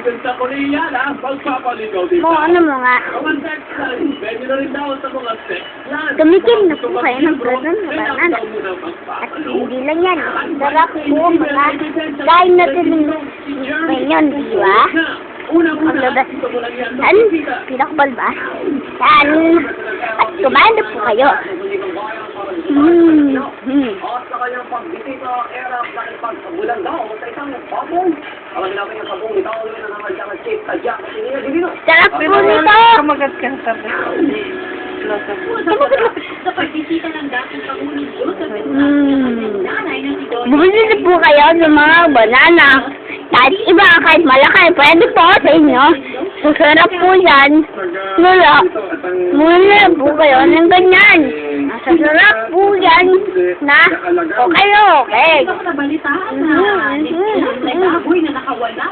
kaibigan sa Korea na magpapaligaw din. Ano mo nga? Mga text na rin, pwede na rin daw sa mga text line. Tumikim na po kayo ng present na banana. At hindi lang yan. Sarap po mga kain natin ngayon, di ba? Ang labas. Saan? Pinakbal ba? Saan? At kumain na po kayo. At sa kanyang pagbisita, era ng ipagpagulan daw sa isang bagong. Ang ginawin ng sabong ito, ulit na naman siya ng shape, tadyak, at sinila divino. Sarap po nito! Kamagat ka sabi. Sa pagbisita ng dating Pangulong Joseph nanay ng si Don. Bumili na po kayo ng mga banana. Kahit iba, kahit malaki, pwede po sa inyo. Masarap po yan. Mula po kayo ng ganyan. Masarap po yan na okay. Ito ko nabalitaan na may baboy na nakawala